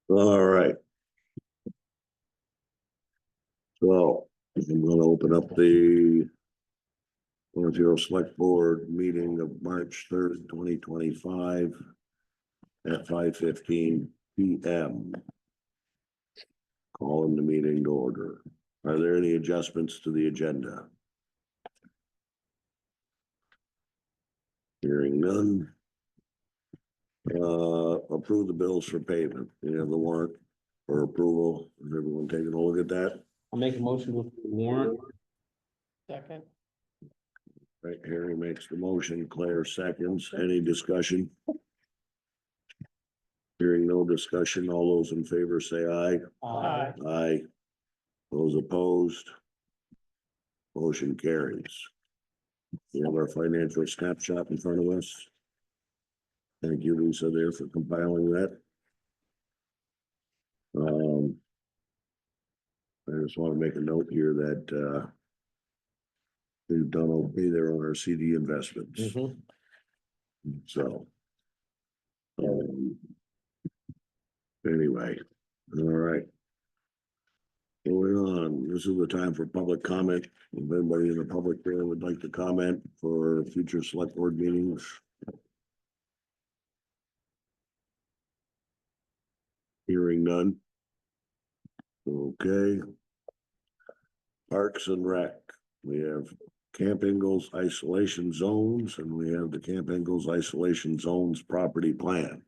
All right. So I'm gonna open up the Select Board meeting of March 3rd, 2025 at 5:15 PM. Calling the meeting to order. Are there any adjustments to the agenda? Hearing none. Approve the bills for payment. You have the warrant for approval. Is everyone taking a look at that? I'll make a motion to approve the warrant. Second. Right, Harry makes the motion, Claire seconds. Any discussion? Hearing no discussion, all those in favor say aye. Aye. Aye. Those opposed? Motion carries. We have our financial snapshot in front of us. Thank you, Lisa, there for compiling that. I just want to make a note here that we've done okay there on our CD investments. So. Anyway, all right. Moving on, this is the time for public comment. If anybody in the public there would like to comment for future select board meetings. Hearing none. Okay. Parks and Rec, we have Camp Ingalls isolation zones, and we have the Camp Ingalls isolation zones property plan.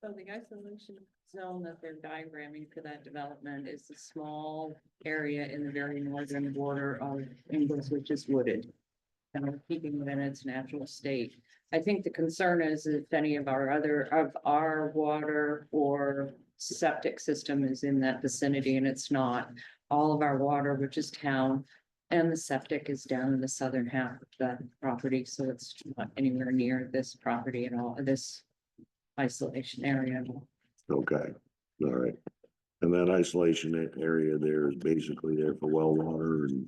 So the isolation zone that they're diagramming for that development is a small area in the very northern border of Ingalls, which is wooded. And we're keeping it in its natural state. I think the concern is if any of our water or septic system is in that vicinity, and it's not. All of our water, which is town, and the septic is down in the southern half of the property, so it's not anywhere near this property at all, this isolation area. Okay, all right. And that isolation area there is basically there for well water and.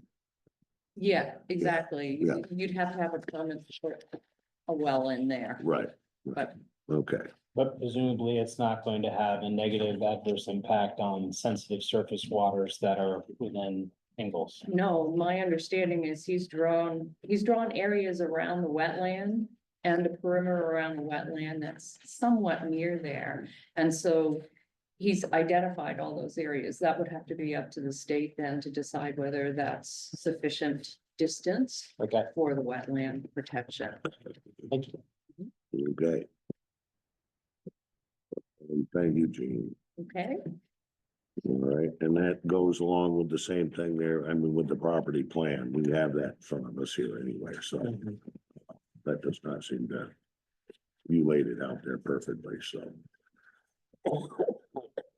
Yeah, exactly. Yeah. You'd have to have a permit to put a well in there, Right. but Okay, But presumably it's not going to have a negative adverse impact on sensitive surface waters that are within Ingalls. no, my understanding is he's drawn areas around the wetland and a perimeter around the wetland that's somewhat near there. And so he's identified all those areas. That would have to be up to the state then to decide whether that's sufficient distance Okay, for the wetland protection. thank you. okay. And thank you, Gene. Okay, All right, and that goes along with the same thing there, I mean, with the property plan, we have that in front of us here anyway, so. That does not seem to. You laid it out there perfectly, so.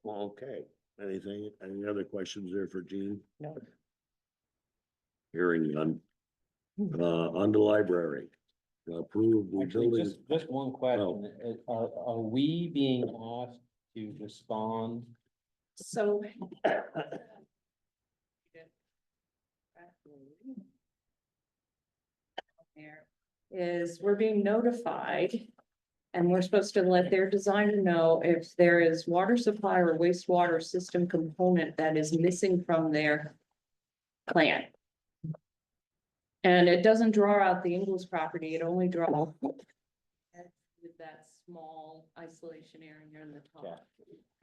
Okay, any other questions there for Gene? No. Hearing none. On the library. Approve the Actually, building. just one question. Are we being asked to respond? so. There is, we're being notified. And we're supposed to let their designer know if there is water supply or wastewater system component that is missing from their plan. And it doesn't draw out the Ingalls property, it only draws with that small isolation area in the top.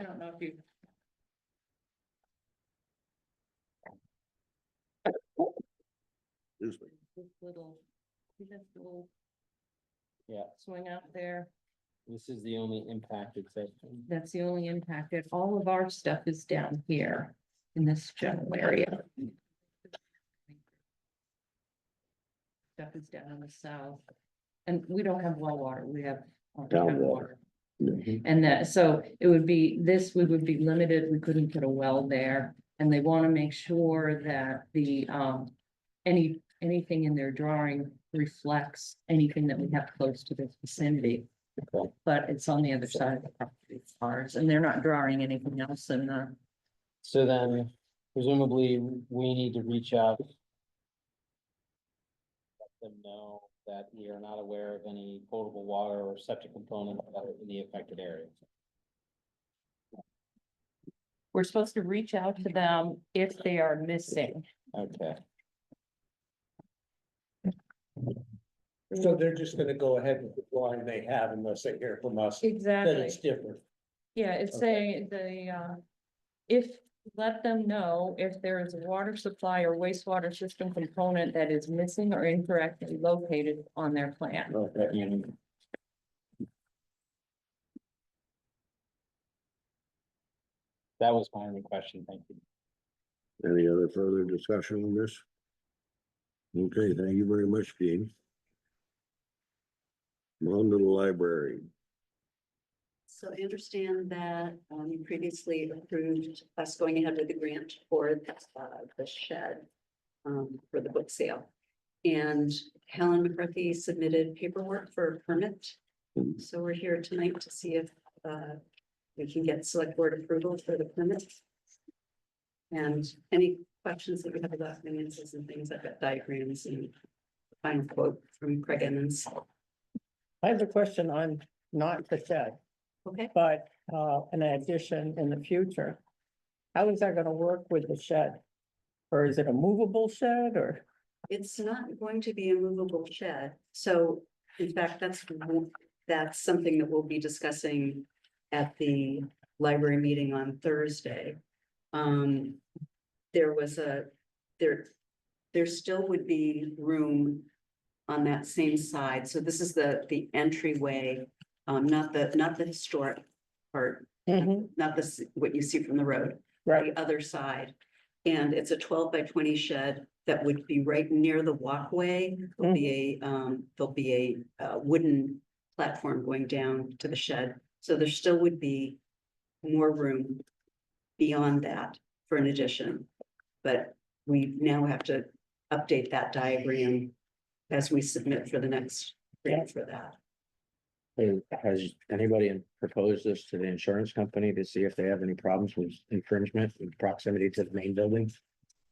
I don't know if you. Excuse me. This little, see this little Yeah, swing out there, this is the only impacted section. that's the only impacted, all of our stuff is down here in this general area. Stuff is down in the south, and we don't have well water, we have. Town water. And that, so it would be, we would be limited, we couldn't put a well there, and they want to make sure that the, anything in their drawing reflects anything that we have close to this vicinity. Okay. But it's on the other side of the property, it's ours, and they're not drawing anything else in the, So then presumably we need to reach out. Let them know that we are not aware of any potable water or septic component that are in the affected area. We're supposed to reach out to them if they are missing. Okay, So they're just gonna go ahead with the drawing they have unless they hear from us that Exactly. it's different. Yeah, it's Okay. saying if, let them know if there is a water supply or wastewater system component that is missing or incorrectly located on their plan. Okay. mm. That was my only question, thank you. Any other further discussion on this? Okay, thank you very much, Dean. On to the library. So I understand that you previously approved us going ahead with the grant for the shed for the book sale. And Helen McCarthy submitted paperwork for a permit. So we're here tonight to see if we can get select board approval for the permit. And any questions that you have about finances and things, I've got diagrams and final quote from Craig Emmons. I have a question on not the shed, Okay. but an addition in the future. How is that gonna work with the shed? Or is it a movable shed or? It's not going to be a movable shed, so in fact, that's something that we'll be discussing at the library meeting on Thursday. There was there still would be room on that same side, so this is the entryway, not the historic part, not what you see from the road. Right, The other side. And it's a 12 by 20 shed that would be right near the walkway. There'll be a wooden platform going down to the shed. So there still would be more room beyond that for an addition. But we now have to update that diagram as we submit for the next grant for that. Has anybody proposed this to the insurance company to see if they have any problems with infringement in proximity to the main building?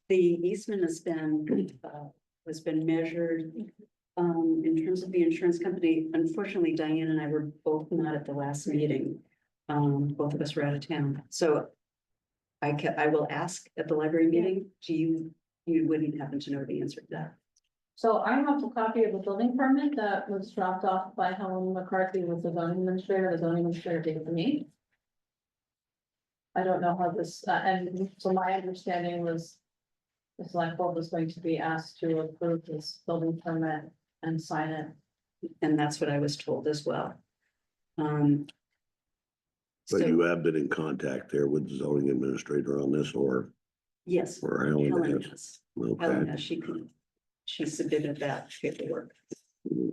The easement has been measured. In terms of the insurance company, unfortunately, Diane and I were both not at the last meeting. Both of us were out of town, so I will ask at the library meeting. You wouldn't happen to know the answer to that. So I have a copy of the building permit that was dropped off by Helen McCarthy with the zoning administrator. The zoning administrator gave it to me. I don't know how this, and so my understanding was the select board was going to be asked to approve this building permit and sign it. And that's what I was told as well. But So, you have been in contact there with the zoning administrator on this or yes, Helen Helen has? has. Okay, Helen has, she submitted that paperwork.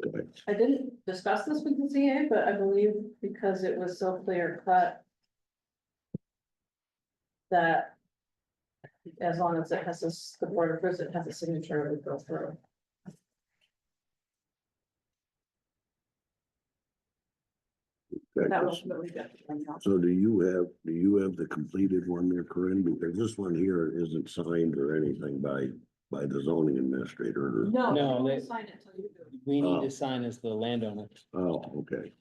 okay. I didn't discuss this with the ZA, but I believe because it was so clear cut that as long as it has this, the board approves it, has a signature, it would go through. That was really good. So do you have the completed one there, Corinne? Because this one here isn't signed or anything by the zoning administrator. or- No, No, don't they- sign it till you do. We need Oh. to sign as the landowner. Oh, okay.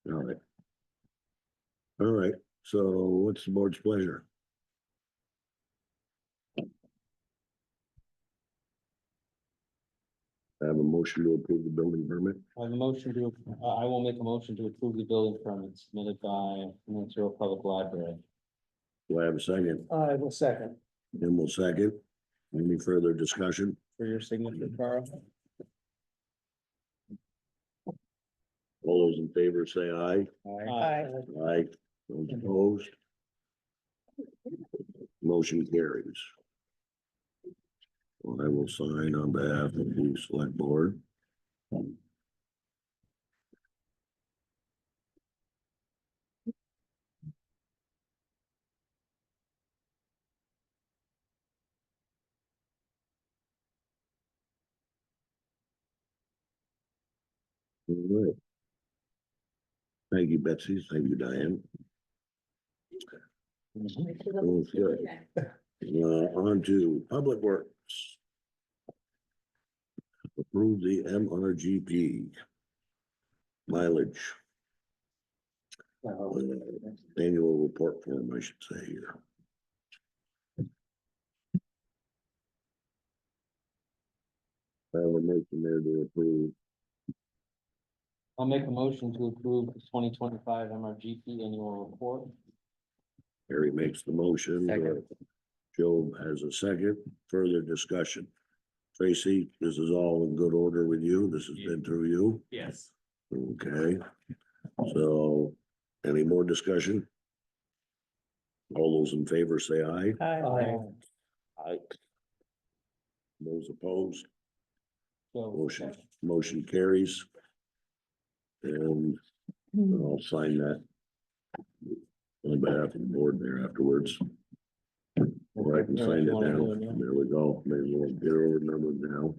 All right. All right, so what's the board's pleasure? I have a motion to approve the building permit. I have a motion to, I will make a motion to approve the building permit submitted by Monroe Public Library. Do I have a second? I will second. Then we'll second. Any further discussion? For your signature, Carl? All those in favor say aye. I, Aye. Those opposed? Motion carries. Well, I will sign on behalf of the select board. All right. Thank you, Betsy. Thank you, Diane. Okay. On to Public Works. Approve the MRGP mileage. Annual report form, I should say here. I have a motion there to approve. I'll make a motion to approve the 2025 MRGP annual report. Harry makes the motion. Second. Joe has a second. Further discussion. Tracy, this is all in good order with you. This has been through you. Yes. Okay. So any more discussion? All those in favor say aye. Aye. Aye. Those opposed, So, motion carries. And I'll sign that on behalf of the board there afterwards. Or I can sign it now. There we go. Maybe we'll get over numbered now.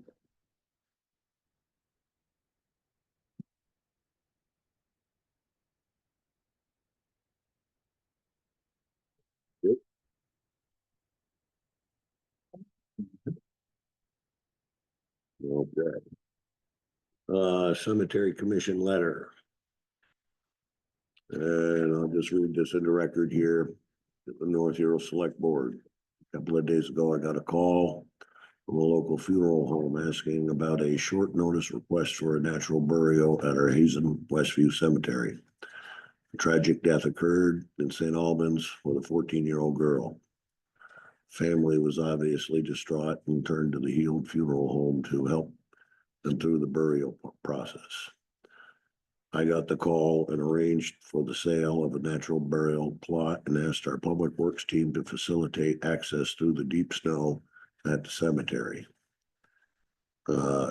Yep. Okay. Cemetery Commission letter. And I'll just read this into record here. At the North Hero Select Board. A couple of days ago, I got a call from a local funeral home asking about a short notice request for a natural burial at our Hazen Westview Cemetery. A tragic death occurred in St. Albans with a 14-year-old girl. Family was obviously distraught and turned to the Healed Funeral Home to help them through the burial process. I got the call and arranged for the sale of a natural burial plot and asked our public works team to facilitate access through the deep snow at the cemetery.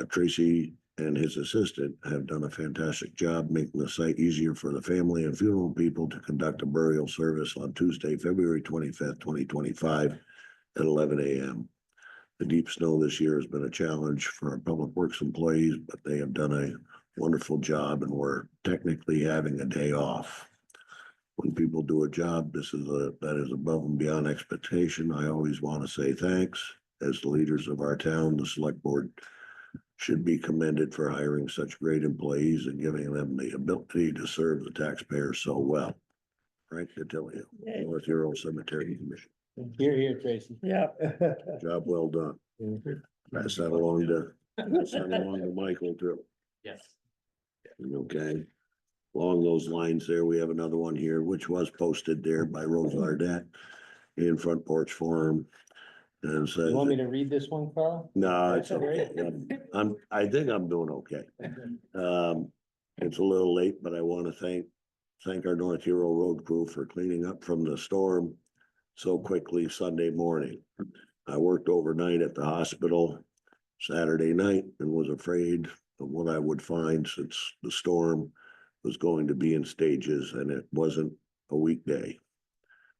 Tracy and his assistant have done a fantastic job making the site easier for the family and funeral people to conduct a burial service on Tuesday, February 25th, 2025 at 11 a.m. The deep snow this year has been a challenge for our public works employees, but they have done a wonderful job and we're technically having a day off. When people do a job, that is above and beyond expectation. I always want to say thanks. As the leaders of our town, the select board should be commended for hiring such great employees and giving them the ability to serve the taxpayers so well. Frank DeTilio, Yay. North Hero Cemetery Commission. Here, Tracy. Yeah. Job well done. Pass that along to Michael too. Yes. Okay. Along those lines there, we have another one here, which was posted there by Rose Ardette in Front Porch Forum. And says, You want me to read this one, Carl? no, it's okay. I think I'm doing okay. It's a little late, but I want to thank our North Hero Road crew for cleaning up from the storm so quickly Sunday morning. I worked overnight at the hospital Saturday night and was afraid of what I would find since the storm was going to be in stages and it wasn't a weekday.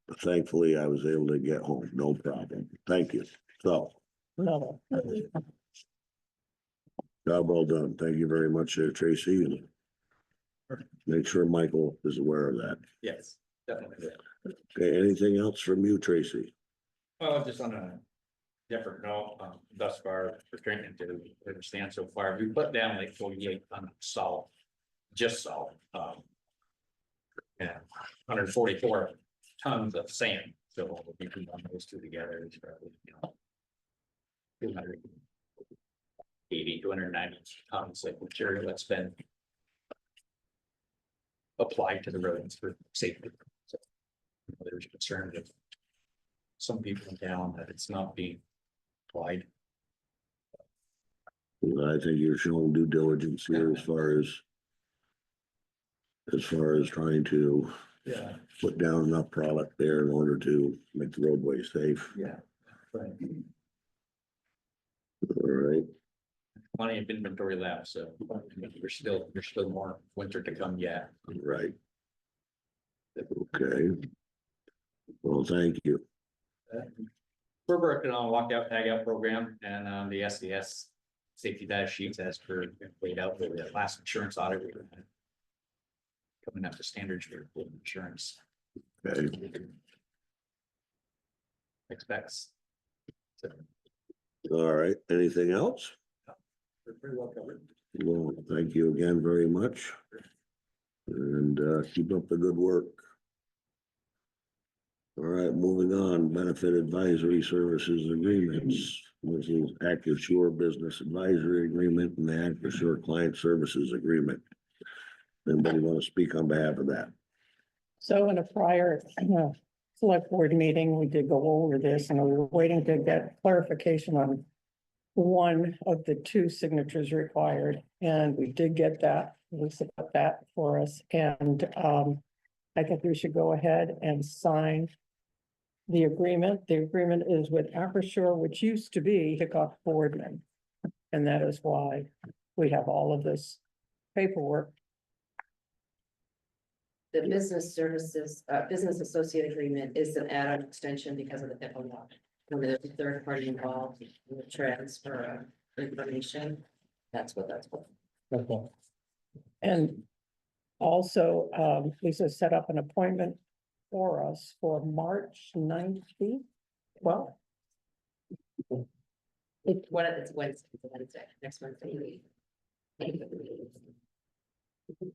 But thankfully I was able to get home, no problem. Thank you. So, No. job well done. Thank you very much there, Tracy. And make sure Michael is aware of that. Yes, definitely. Okay, anything else from you, Tracy? Well, just on a different note, thus far, we're trying to understand so far, we put down like 48 tons of salt, just salt. And 144 tons of sand, so if you can run those two together, it's probably, 280, 290 tons of material that's been applied to the roads for safety. So, there's concern that some people in town that it's not being applied. I think you're showing due diligence here as far as trying to Yeah. put down enough product there in order to make the roadway safe. Yeah. Right. All right, Plenty of inventory left, so there's still more winter to come yet. right. Okay. Well, thank you. We're working on a walkout tag out program and the SDS safety data sheets as per laid out for the last insurance audit. We were coming up to standards for insurance. Okay, Expects. So all right. Anything else? we're pretty well covered. Well, thank you again very much. And keep up the good work. All right, moving on, benefit advisory services agreements. This is Active Shore Business Advisory Agreement and the Active Shore Client Services Agreement. Anybody want to speak on behalf of that? So in a prior select board meeting, we did go over this and we were waiting to get clarification on one of the two signatures required, and we did get that. Lisa got that for us, and I think we should go ahead and sign the agreement. The agreement is with Acrisure, which used to be Hickok Boardman. And that is why we have all of this paperwork. The business services, business associate agreement is an add-on extension because of the HIPAA law. When there's a third party involved in the transfer of information, that's what that's for. Okay. And also, Lisa set up an appointment for us for March 19th. Well, It's Wednesday, next Wednesday.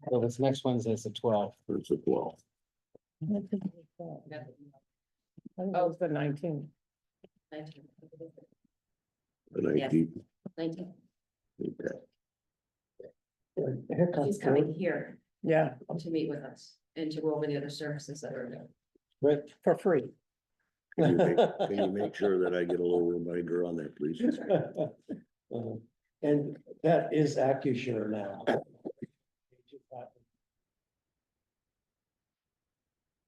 Well, this next Wednesday is the 12th. It's a 12. I think it was the 19th. The Yes. 19th. 19. Okay. He's coming here Yeah, to meet with us and to go over the other services that are there. Right. for free. Can you make sure that I get a little reminder on that, please? And that is Acrisure now.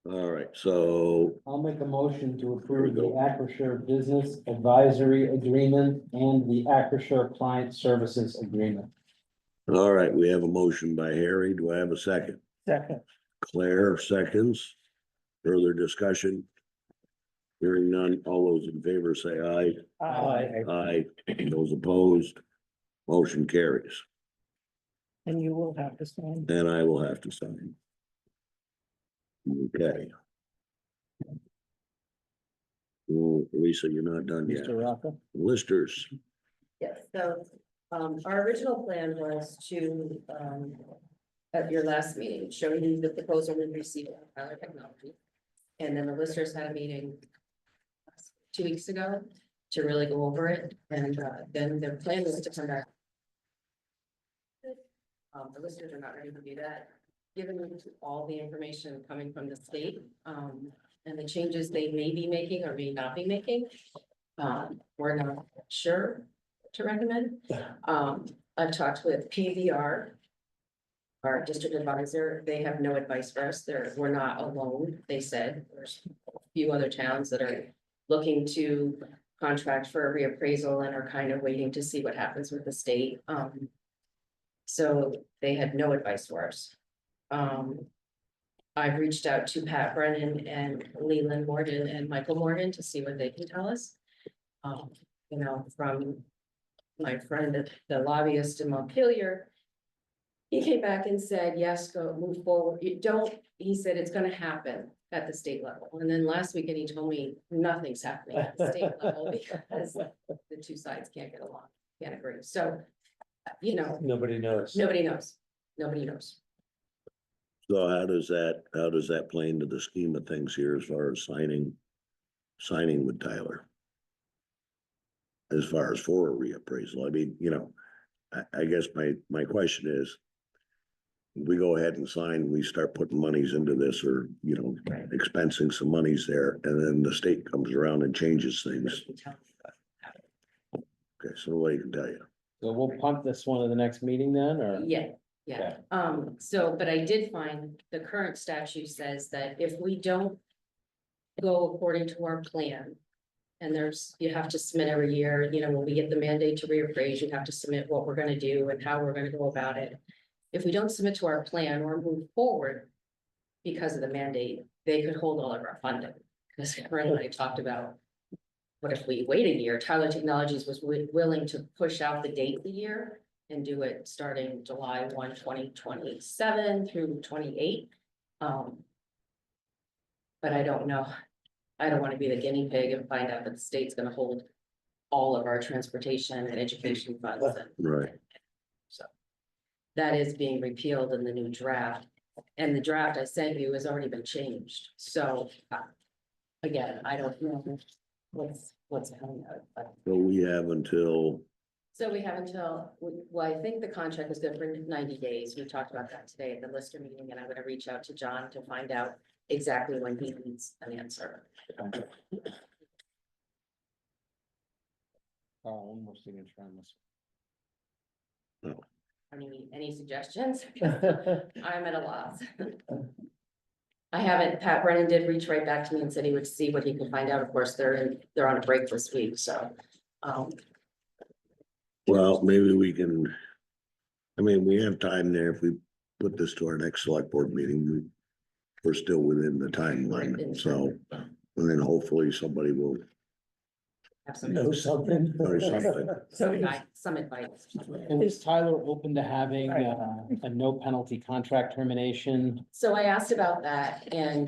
All right, so I'll make a motion to approve the Acrisure Business Advisory Agreement and the Acrisure Client Services Agreement. all right, we have a motion by Harry. Do I have a second? Second, Claire, seconds. Further discussion? Hearing none, all those in favor say aye. Aye. Those opposed, motion carries, and you will have to sign. and I will have to sign. Okay. Well, Lisa, you're not done yet. Mr. Rocca? Listers, Yes, so, our original plan was to, at your last meeting, show you the proposal we received from Tyler Technology. And then the listers had a meeting 2 weeks ago to really go over it, and, then their plan was to come back. The listers are not ready to do that, given all the information coming from the state, and the changes they may be making or may not be making. We're not sure to recommend. I've talked with PVR, our district advisor. They have no advice for us. We're not alone. They said there's a few other towns that are looking to contract for a reappraisal and are kind of waiting to see what happens with the state. So they had no advice for us. I've reached out to Pat Brennan and Leland Morgan and Michael Morgan to see what they can tell us. You know, from my friend, the lobbyist in Montpelier, he came back and said, yes, go move forward. You don't, he said it's gonna happen at the state level. And then last weekend, he told me nothing's happening at the state level because the two sides can't get along, can't agree. So, you know, Nobody knows. nobody knows. Nobody knows. so how does that play into the scheme of things here as far as signing with Tyler? As far as for a reappraisal, I mean, you know, I guess my question is, we go ahead and sign, we start putting monies into this or, you know, expensing some monies there, and then the state comes around and changes things. Okay, so what can tell you? So we'll punt this one to the next meeting then, or? Yeah, yeah. So, but I did find the current statute says that if we don't go according to our plan, and you have to submit every year, you know, when we get the mandate to reappraise, you have to submit what we're gonna do and how we're gonna go about it. If we don't submit to our plan or move forward because of the mandate, they could hold all of our funding. Because currently I talked about, what if we wait a year? Tyler Technologies was willing to push out the date a year and do it starting July 1, 2027 through 28. But I don't know. I don't want to be the guinea pig and find out that the state's gonna hold all of our transportation and education funds. Right. So that is being repealed in the new draft, and the draft I sent you has already been changed, so again, I don't know what's coming out, but. So we have until, So we have until, well, I think the contract is good for 90 days. We talked about that today at the Lister meeting, and I'm gonna reach out to John to find out exactly when he needs an answer. One more signature on this. Any suggestions? I'm at a loss. I haven't, Pat Brennan did reach right back to me and said he would see what he could find out. Of course, they're on a break this week, so. well, maybe we can. I mean, we have time there. If we put this to our next select board meeting, we're still within the timeline, so. And then hopefully somebody will, Have some, Know something. or something. So some advice. And is Tyler open to having a no penalty contract termination? So I asked about that and,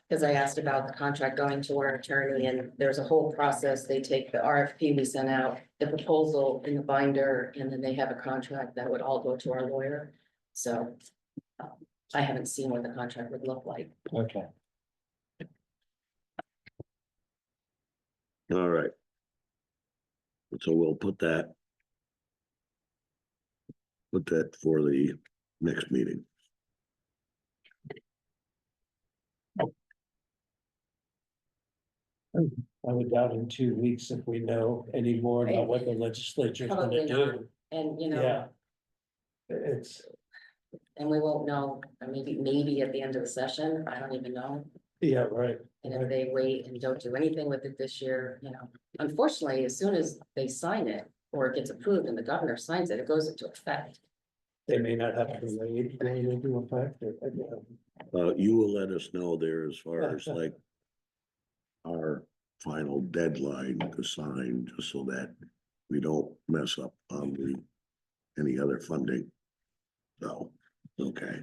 because I asked about the contract going to our attorney and there's a whole process. They take the RFP we sent out, the proposal in the binder, and then they have a contract that would all go to our lawyer. So I haven't seen what the contract would look like. Okay. All right. So we'll put that. Put that for the next meeting. I would doubt in 2 weeks if we know any more about what the legislature's gonna Probably not. do. And, you know, Yeah. It's, and we won't know, maybe at the end of the session, I don't even know. yeah, right. And if they wait and don't do anything with it this year, you know, unfortunately, as soon as they sign it or it gets approved and the governor signs it, it goes into effect. They may not have to wait going into effect. You will let us know there as far as like. Our final deadline to sign, just so that we don't mess up on any other funding. So, okay.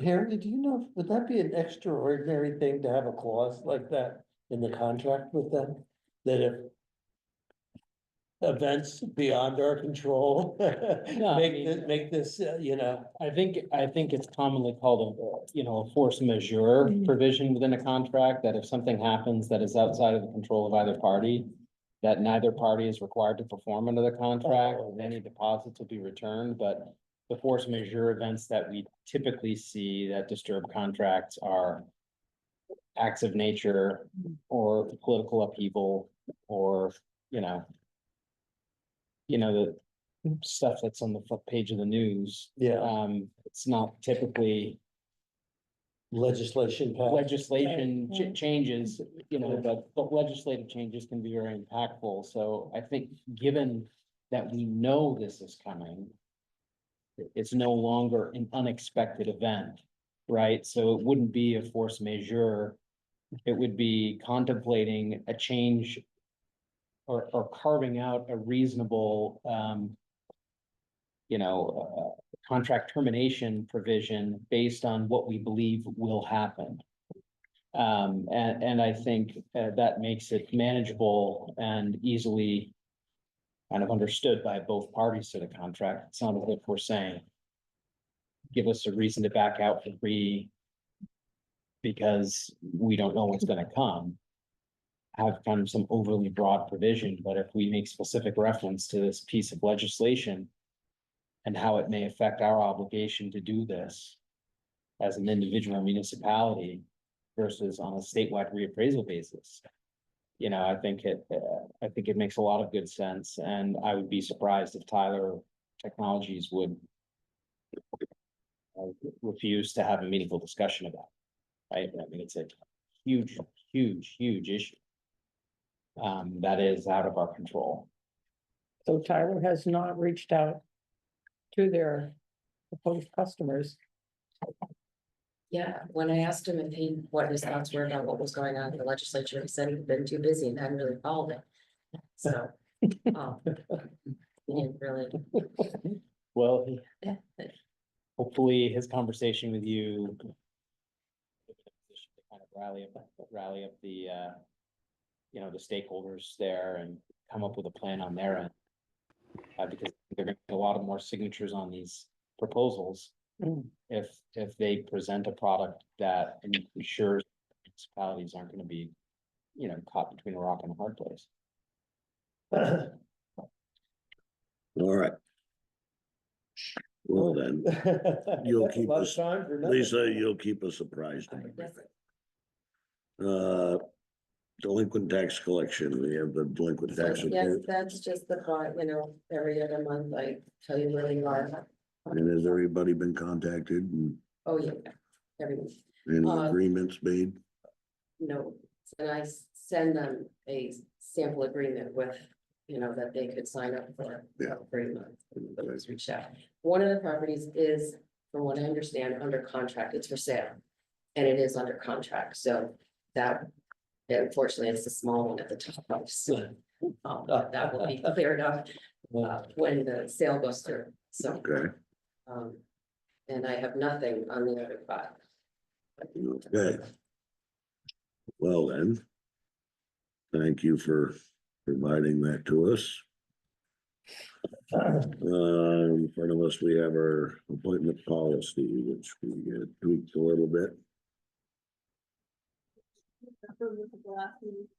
Harry, do you know, would that be an extraordinary thing to have a clause like that in the contract with them? That if events beyond our control, make this, you know. I think it's commonly called a force majeure provision within a contract, that if something happens that is outside of the control of either party, that neither party is required to perform under the contract, and any deposits will be returned, but the force majeure events that we typically see that disturb contracts are acts of nature or political upheaval, or, the stuff that's on the front page of the news. Yeah, It's not typically legislation passed. legislation changes, but legislative changes can be very impactful. So I think, given that we know this is coming, it's no longer an unexpected event, right? So it wouldn't be a force majeure. It would be contemplating a change or carving out a reasonable, contract termination provision based on what we believe will happen. And I think that makes it manageable and easily kind of understood by both parties to the contract. It's not as if we're saying, give us a reason to back out for free because we don't know what's gonna come. Have kind of some overly broad provision, but if we make specific reference to this piece of legislation and how it may affect our obligation to do this as an individual municipality versus on a statewide reappraisal basis, I think it makes a lot of good sense, and I would be surprised if Tyler Technologies would refuse to have a meaningful discussion about it, right? I mean, it's a huge issue. That is out of our control. So Tyler has not reached out to their proposed customers. Yeah, when I asked him what his thoughts were about what was going on in the legislature, he said he'd been too busy and hadn't really followed it. So, he didn't really. Well, hopefully his conversation with you kind of rally up the the stakeholders there and come up with a plan on their end. Because they're gonna get a lot of more signatures on these proposals. If they present a product that ensures municipalities aren't gonna be you know, caught between a rock and a hard place. All right. Well, then, you'll keep us, Lisa, you'll keep us surprised on everything. Delinquent tax collection, we have the delinquent tax Yes, report, that's just the thought, you know, every other month I tell you where you are. and has everybody been contacted and Oh, yeah, everyone, any Uh, agreements made? no, and I send them a sample agreement with, you know, that they could sign up for. Yeah. For a month, but it's reached out. One of the properties is, from what I understand, under contract, it's for sale. And it is under contract, so that, unfortunately, it's the small one at the top, so. That will be cleared up, when the sale goes through, so. Okay, And I have nothing on the other five. okay. Well, then. Thank you for providing that to us. In front of us, we have our appointment policy, which we tweaked a little bit.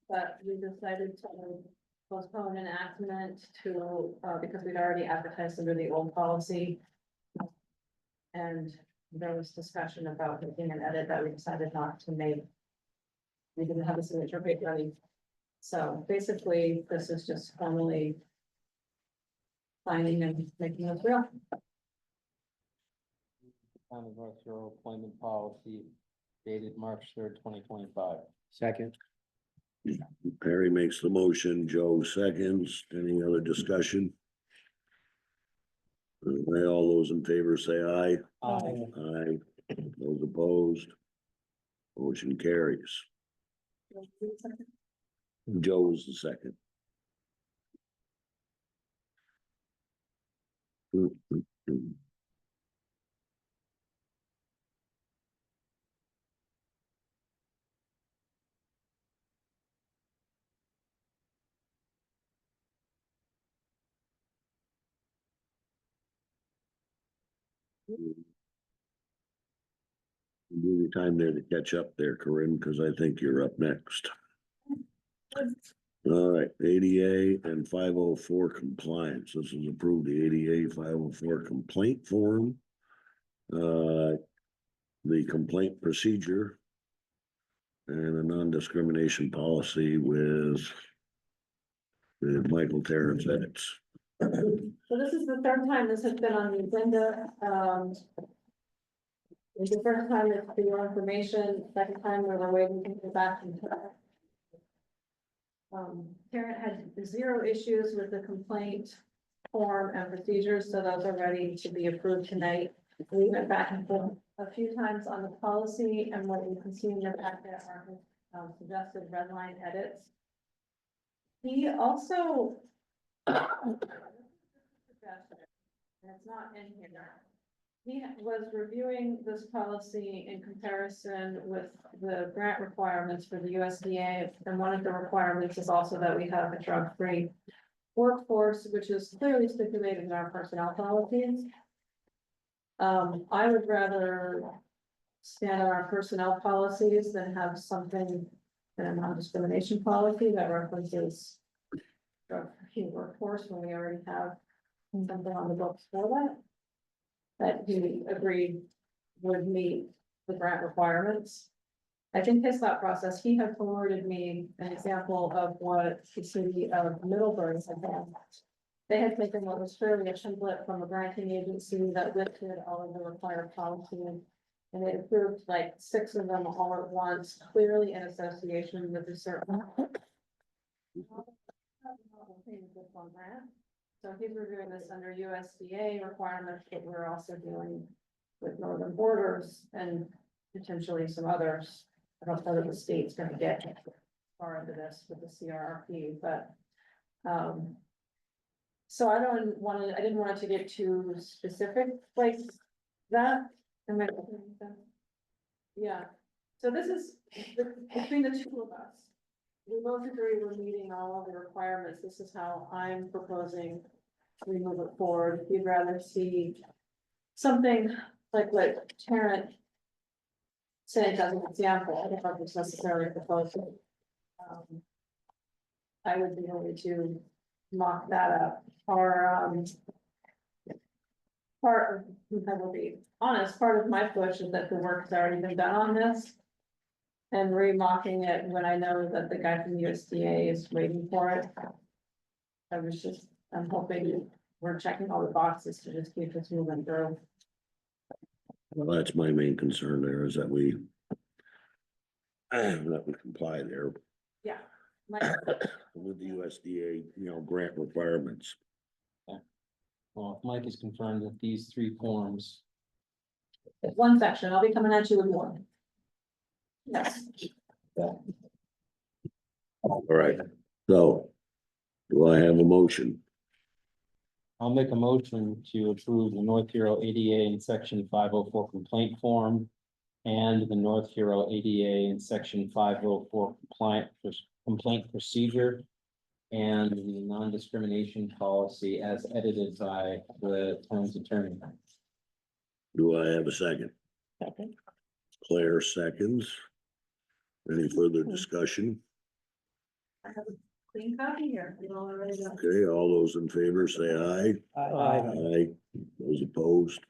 But we decided to postpone enactment to, because we'd already advertised under the old policy. And there was discussion about making an edit that we decided not to make. We didn't have a signature page ready. So basically, this is just formally signing and making this real. Town of North Shore appointment policy dated March 3rd, 2025. Second, Perry makes the motion, Joe seconds. Any other discussion? All those in favor say aye. Aye. Those opposed? Motion carries. Joe is the second. Give you time there to catch up there, Corinne, because I think you're up next. All right, ADA and 504 compliance. This is approved, the ADA 504 complaint form. The complaint procedure. And a non-discrimination policy with Michael Terrence edits. So this is the third time this has been on the agenda. It's the first time it's for your information, second time we were waiting to get back from Tarrant. Tarrant had 0 issues with the complaint form and procedures, so those are ready to be approved tonight. We went back and forth a few times on the policy, and what you can see in the packet are suggested red line edits. He also and it's not in here. He was reviewing this policy in comparison with the grant requirements for the USDA. And one of the requirements is also that we have a drug-free workforce, which is clearly stipulated in our personnel policies. I would rather stand on our personnel policies than have something in a non-discrimination policy that references drug-free workforce when we already have something on the books for that he agreed would meet the grant requirements. I think his thought process, he had forwarded me an example of what the city of Middleburg had done. They had taken what was fairly a template from a granting agency that listed all of the required policies. And they approved like 6 of them all at once, clearly in association with a certain. So he's reviewing this under USDA requirements, but we're also dealing with Northern Borders and potentially some others. I don't know that the state's gonna get far into this with the CRRP, but. So I didn't want it to get too specific like that. Am I making sense? Yeah, so this is between the two of us. We both agree we're meeting all of the requirements. This is how I'm proposing we move it forward. You'd rather see something like what Tarrant said as an example. I don't know if it's necessarily proposed. I would be willing to mock that up, or, part of, I will be honest, part of my push is that the work's already been done on this. And remocking it when I know that the guy from USDA is waiting for it. I'm hoping we're checking all the boxes to just keep this moving through. Well, that's my main concern there is that that we comply there Yeah. with the USDA, grant requirements. Well, if Mike is confirmed that these three forms, One section, I'll be coming at you with one. Yes. All right, so do I have a motion? I'll make a motion to approve the North Hero ADA in section 504 complaint form. And the North Hero ADA in section 504 complaint procedure. And the non-discrimination policy as edited by the town's attorney. Do I have a second? Second. Claire seconds. Any further discussion? I have a clean copy here. You all are ready to. Okay, all those in favor say aye. Aye. Those opposed?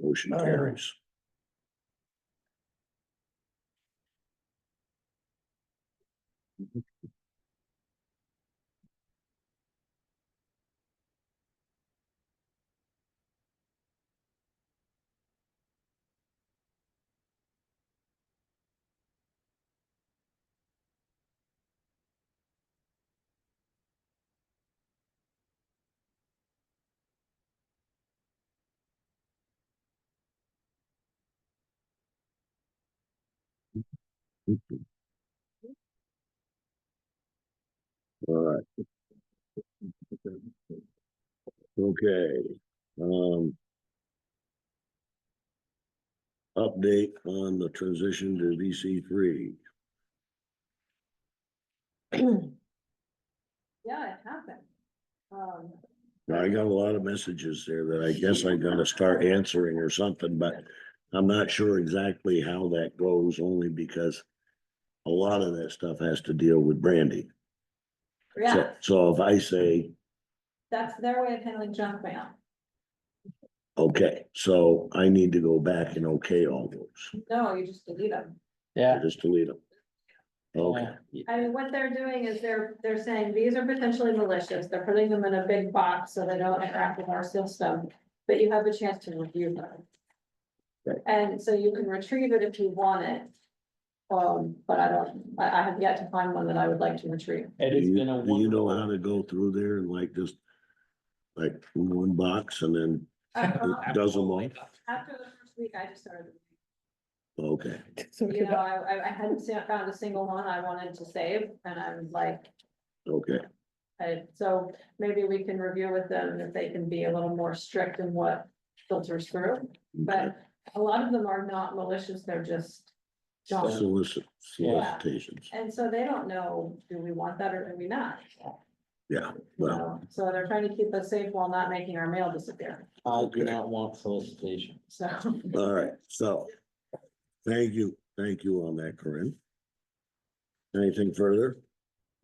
Motion Aye. carries. All right. Okay, update on the transition to DC3. Yeah, it happened. Now, I got a lot of messages there that I guess I'm gonna start answering or something, but I'm not sure exactly how that goes, only because a lot of that stuff has to deal with Brandy. Yeah, So if I say, that's their way of handling junk mail. okay, so I need to go back and okay all those, No, you just delete them. Yeah. just delete them. Okay, I mean, what they're doing is they're saying these are potentially malicious. They're putting them in a big box so they don't interact with our system. But you have a chance to review them. Right. And so you can retrieve it if you want it. But I have yet to find one that I would like to retrieve. It do has you, been a do you know wonderful. how to go through there and like just like one box and then it does them all? After the first week, I just started. Okay, So You know, I hadn't found a single one I wanted to save, and I was like, okay, so maybe we can review with them if they can be a little more strict in what filters through. okay. But a lot of them are not malicious, they're just junk. Solicitations, And so they don't know, do we want that or do we not? yeah, You well, know, so they're trying to keep us safe while not making our mail disappear, I do not want solicitation. so. all right, so. Thank you on that, Corinne. Anything further?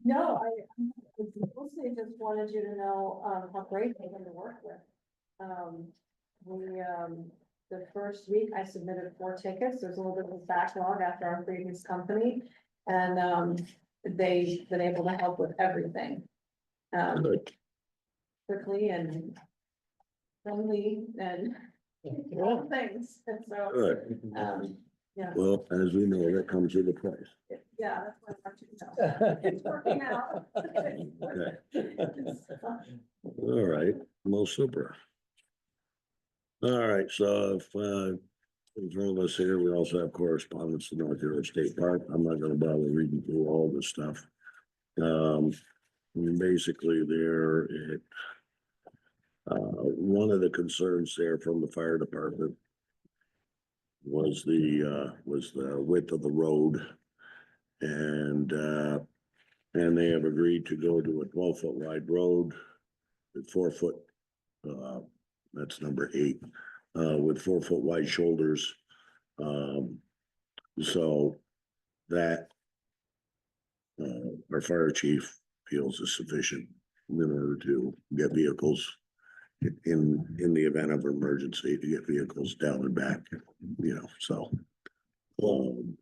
No, I mostly just wanted you to know, how great they've been to work with. The first week I submitted 4 tickets. There's a little bit of a backlog after our previous company. And, they've been able to help with everything. Good. Quickly and friendly and all the things. And so, Good. yeah, Well, as we know, that comes with a price. yeah, that's what I want you to know. It's working out. All right, well, super. All right, so if, in front of us here, we also have correspondence to North Hero State Park. I'm not gonna bother reading through all this stuff. Basically there, one of the concerns there from the fire department was the width of the road. And they have agreed to go to a 12-foot wide road with 4-foot, that's number 8, with 4-foot wide shoulders. So that our fire chief feels is sufficient in order to get vehicles in the event of emergency, to get vehicles down and back, you know, so. Um,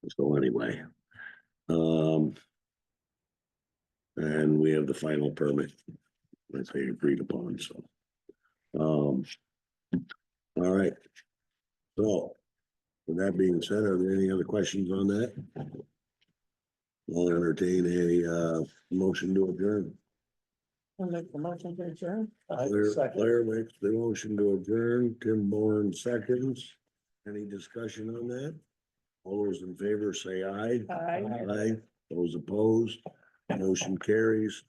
so anyway. And we have the final permit that they agreed upon, so. All right. So, with that being said, are there any other questions on that? I'll entertain a motion to adjourn. I'll make the motion to adjourn. Claire makes the motion to adjourn, Tim Bourne seconds. Any discussion on that? All those in favor say aye. Aye. Aye. Those opposed, motion carries.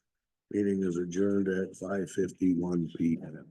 Meeting is adjourned at 5:51 PM.